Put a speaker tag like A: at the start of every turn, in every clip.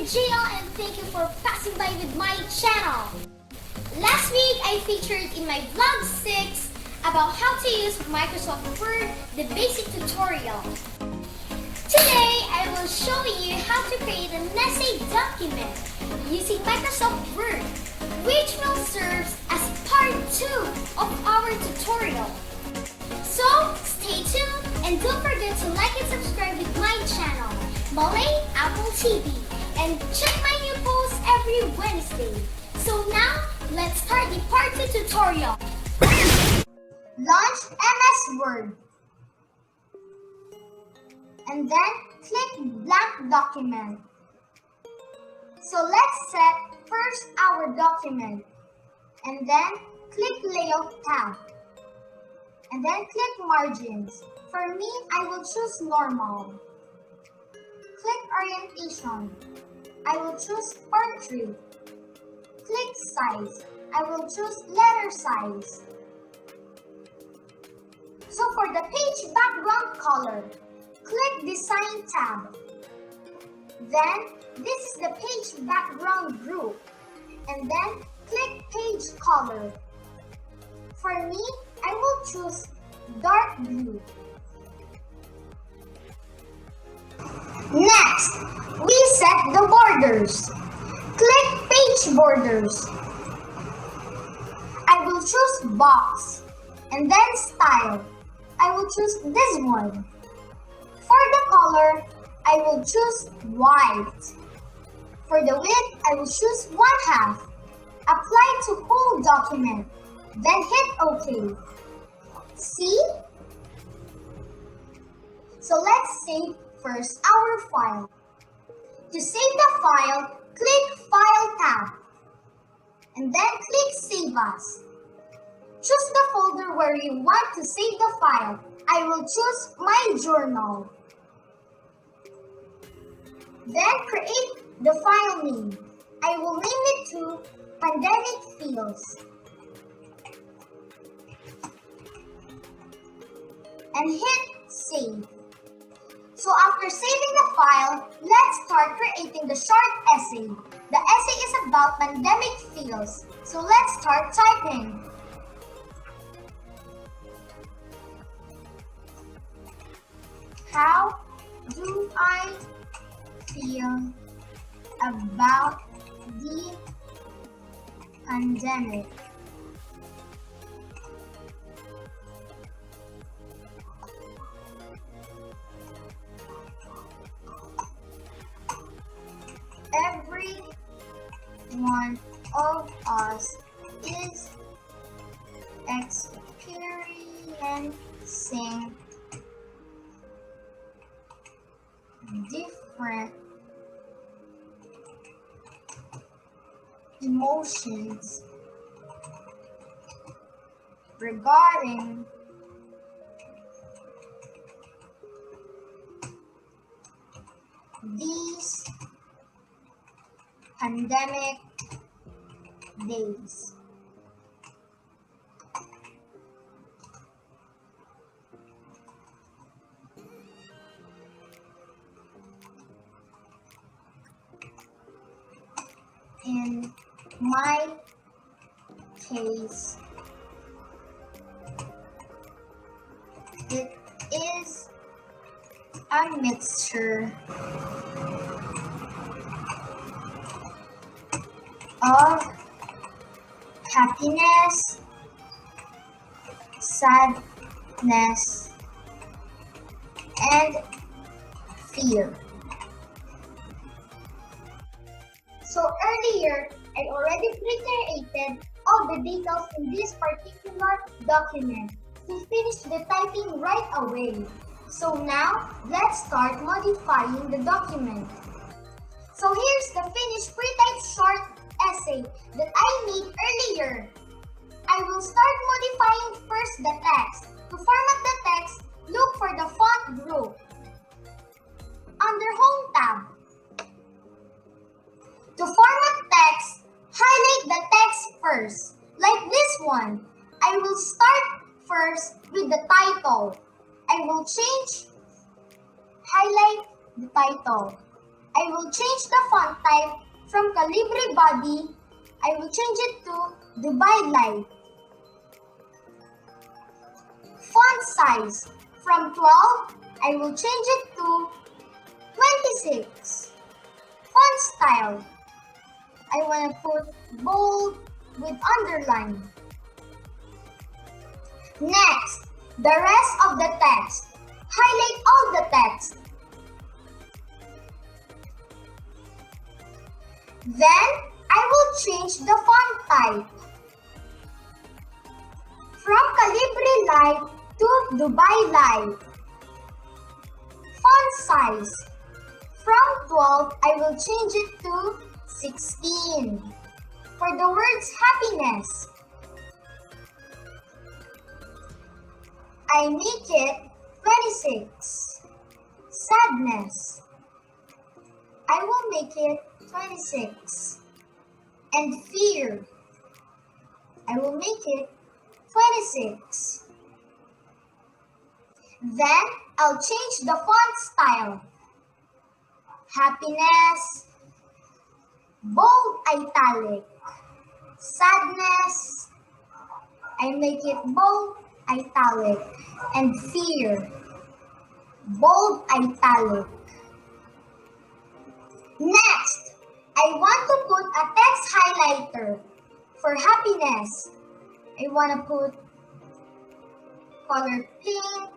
A: JL and thank you for passing by with my channel. Last week I featured in my vlog 6 about how to use Microsoft Word, the basic tutorial. Today I will show you how to create an essay document using Microsoft Word, which will serve as part 2 of our tutorial. So stay tuned and don't forget to like and subscribe with my channel, Malay Apple TV, and check my new posts every Wednesday. So now, let's start the part 2 tutorial. Launch MS Word. And then click blank document. So let's set first our document. And then click layout tab. And then click margins. For me, I will choose normal. Click orientation. I will choose portrait. Click size. I will choose letter size. So for the page background color, click design tab. Then this is the page background group. And then click page color. For me, I will choose dark blue. Next, we set the borders. Click page borders. I will choose box and then style. I will choose this one. For the color, I will choose white. For the width, I will choose 1/2. Apply to whole document. Then hit OK. See? So let's save first our file. To save the file, click File tab. And then click Save As. Choose the folder where you want to save the file. I will choose My Journal. Then create the file name. I will name it to Pandemic Feels. And hit Save. So after saving the file, let's start creating the short essay. The essay is about pandemic feels. So let's start typing. How do I feel about the pandemic? Every one of us is experiencing different emotions regarding these pandemic days. In my case, it is a mixture of happiness, sadness, and fear. So earlier, I already pre-created all the details in this particular document to finish the typing right away. So now, let's start modifying the document. So here's the finished pre-typed short essay that I made earlier. I will start modifying first the text. To format the text, look for the font group. Under Home tab. To format text, highlight the text first. Like this one, I will start first with the title. I will highlight the title. I will change the font type from Calibre Body. I will change it to Dubai Light. Font size from 12, I will change it to 26. Font style, I want to put bold with underline. Next, the rest of the text. Highlight all the text. Then, I will change the font type from Calibre Light to Dubai Light. Font size, from 12, I will change it to 16. For the words happiness, I make it 26. Sadness, I will make it 26. And fear, I will make it 26. Then, I'll change the font style. Happiness, bold italic. Sadness, I make it bold italic. And fear, bold italic. Next, I want to put a text highlighter. For happiness, I want to put color pink.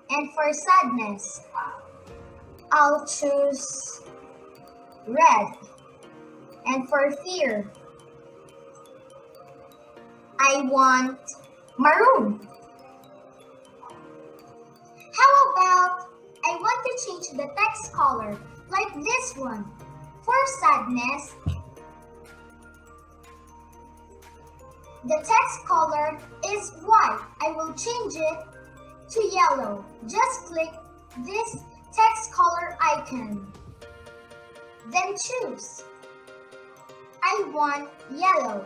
A: And for sadness, I'll choose red. And for fear, I want maroon. How about I want to change the text color like this one. For sadness, the text color is white. I will change it to yellow. Just click this text color icon. Then choose. I want yellow.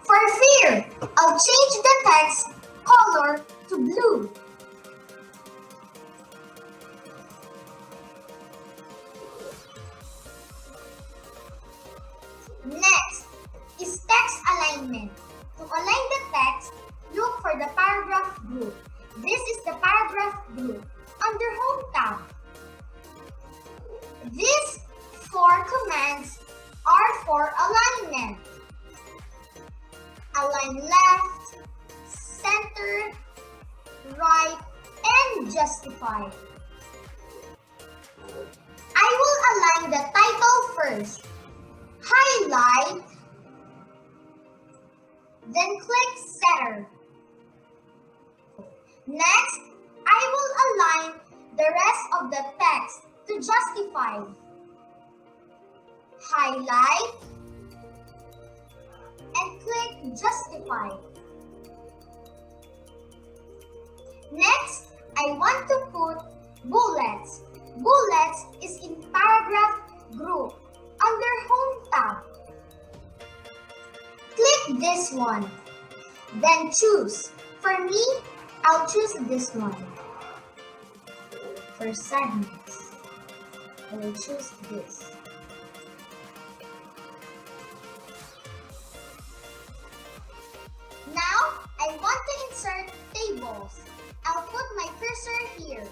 A: For fear, I'll change the text color to blue. Next is text alignment. To align the text, look for the paragraph group. This is the paragraph group under Home tab. These 4 commands are for alignment. Align left, center, right, and justify. I will align the title first. Highlight, then click Center. Next, I will align the rest of the text to justify. Highlight and click Justify. Next, I want to put bullets. Bullets is in paragraph group under Home tab. Click this one, then choose. For me, I'll choose this one. For sadness, I will choose this. Now, I want to insert tables. I'll put my cursor here.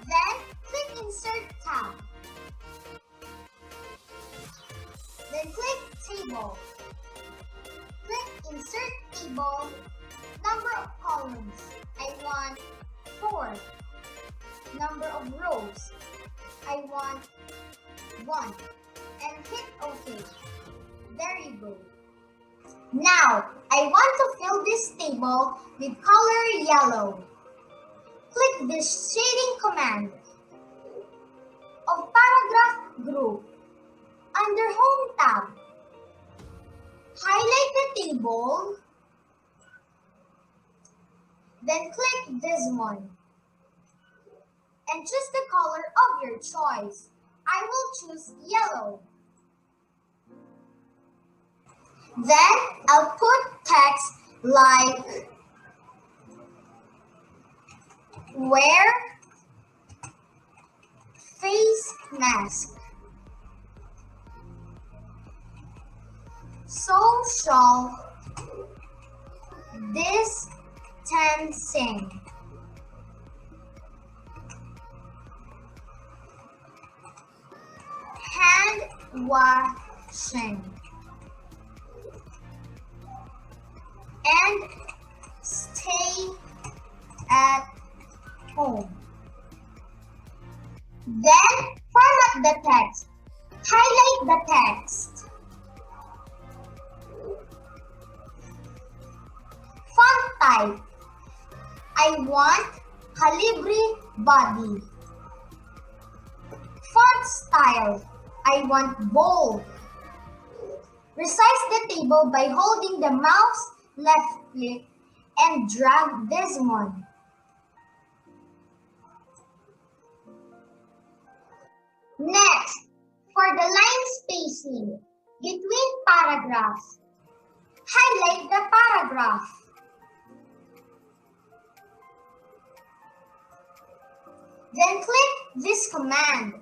A: Then, click Insert tab. Then click Table. Click Insert Table. Number of columns, I want 4. Number of rows, I want 1. And hit OK. There you go. Now, I want to fill this table with color yellow. Click this shading command of paragraph group under Home tab. Highlight the table, then click this one and choose the color of your choice. I will choose yellow. Then I'll put text like where face mask, social distancing, hand washing, and stay at home. Then format the text. Highlight the text. Font type. I want Calibri body. Font style. I want bold. Resize the table by holding the mouse left click and drag this one. Next, for the line spacing between paragraphs, highlight the paragraph. Then click this command.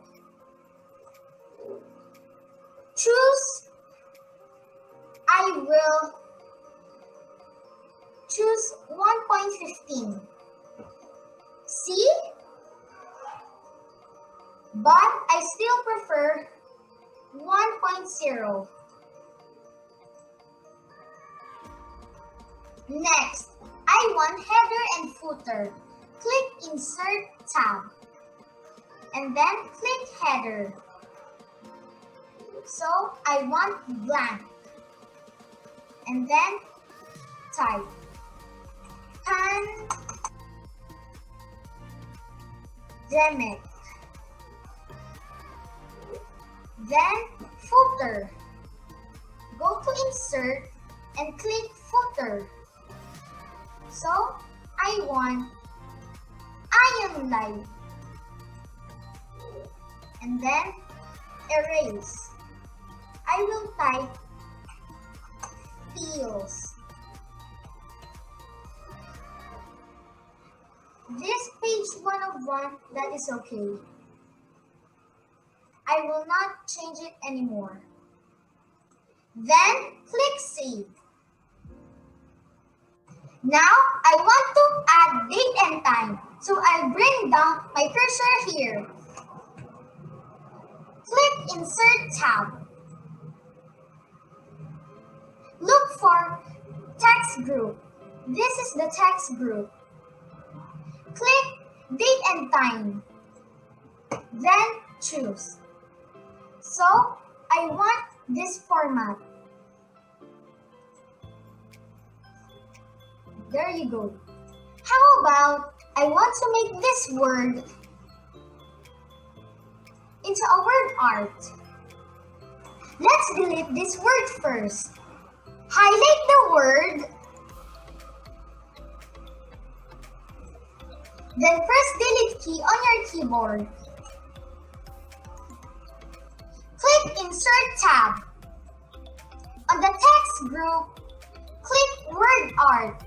A: I will choose 1.15. See? But I still prefer 1.0. Next, I want header and footer. Click Insert tab. And then click Header. So I want blank. And then type pandemic. Then footer. Go to Insert and click Footer. So I want I am live. And then erase. I will type feels. This page 1 of 1, that is okay. I will not change it anymore. Then click Save. Now I want to add date and time, so I'll bring down my cursor here. Click Insert tab. Look for text group. This is the text group. Click date and time. Then choose. So I want this format. There you go. How about I want to make this word into a word art. Let's delete this word first. Highlight the word. Then press Delete key on your keyboard. Click Insert tab. On the text group, click Word Art.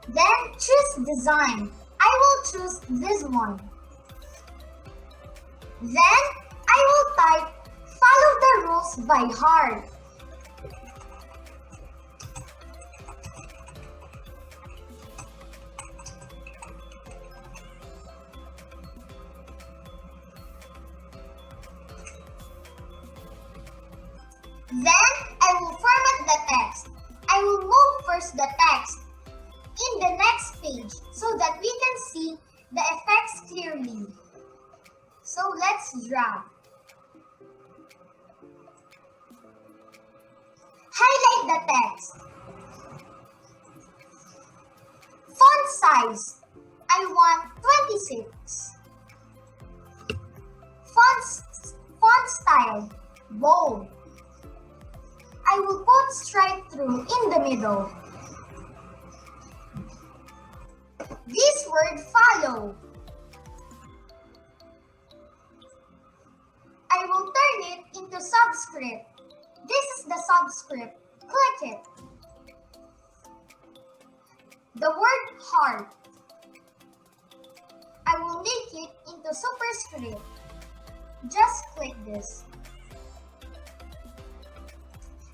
A: Then choose Design. I will choose this one. Then I will type Follow the rules by heart. Then I will format the text. I will move first the text in the next page so that we can see the effects clearly. So let's drag. Highlight the text. Font size, I want 26. Font style, bold. I will put straight through in the middle. This word follow. I will turn it into subscript. This is the subscript. Click it. The word heart. I will make it into superscript. Just click this.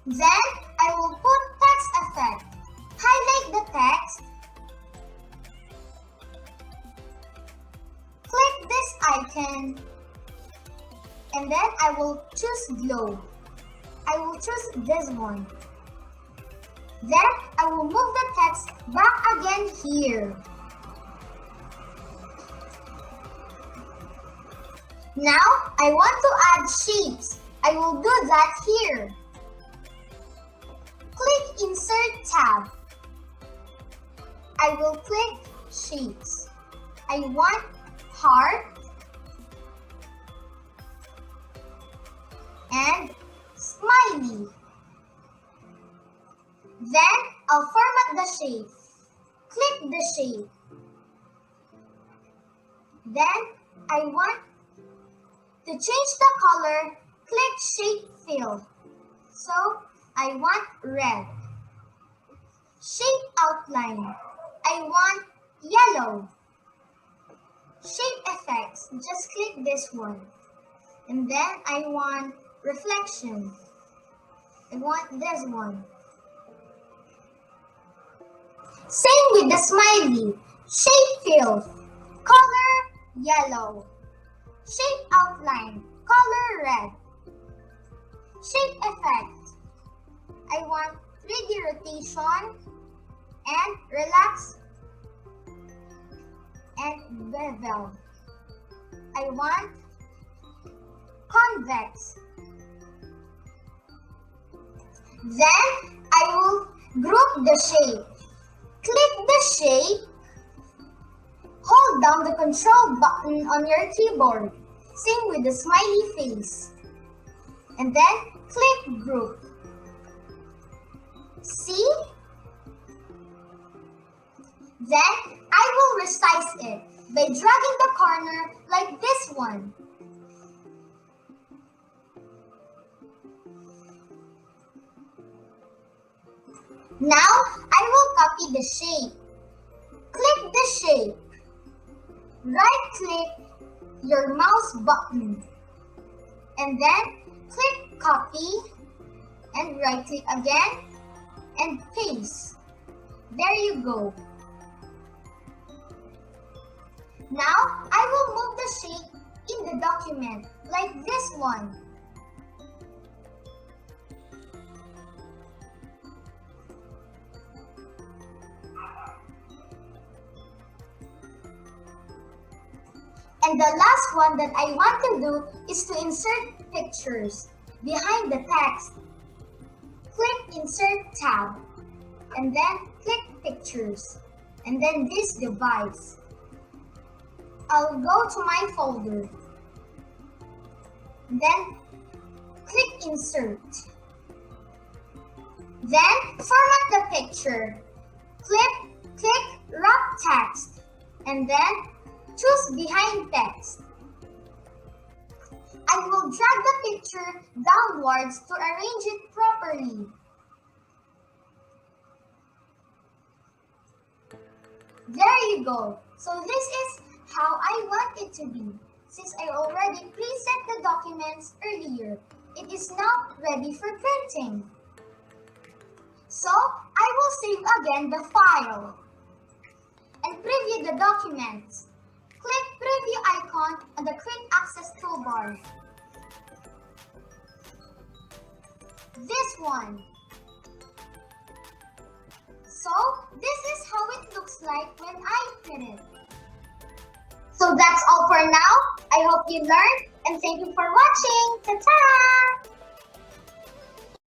A: Then I will put text effect. Highlight the text. Click this icon. And then I will choose globe. I will choose this one. Then I will move the text back again here. Now I want to add shapes. I will do that here. Click Insert tab. I will click Shapes. I want heart and smiley. Then I'll format the shape. Click the shape. Then I want to change the color. Click Shape Fill. So I want red. Shape outline. I want yellow. Shape effects. Just click this one. And then I want reflection. I want this one. Same with the smiley. Shape fill. Color yellow. Shape outline. Color red. Shape effect. I want 3D rotation and relax and bevel. I want convex. Then I will group the shape. Click the shape. Hold down the control button on your keyboard. Same with the smiley face. And then click group. See? Then I will resize it by dragging the corner like this one. Now I will copy the shape. Click the shape. Right-click your mouse button. And then click copy and right-click again and paste. There you go. Now I will move the shape in the document like this one. And the last one that I want to do is to insert pictures behind the text. Click Insert tab and then click Pictures and then this device. I'll go to my folder. Then click Insert. Then format the picture. Click Wrap Text and then choose Behind Text. I will drag the picture downwards to arrange it properly. There you go. So this is how I want it to be. Since I already preset the documents earlier, it is now ready for printing. So I will save again the file and preview the documents. Click Preview icon on the Quick Access toolbar. This one. So, this is how it looks like when I print it. So that's all for now. I hope you learned and thank you for watching. Ta-ta!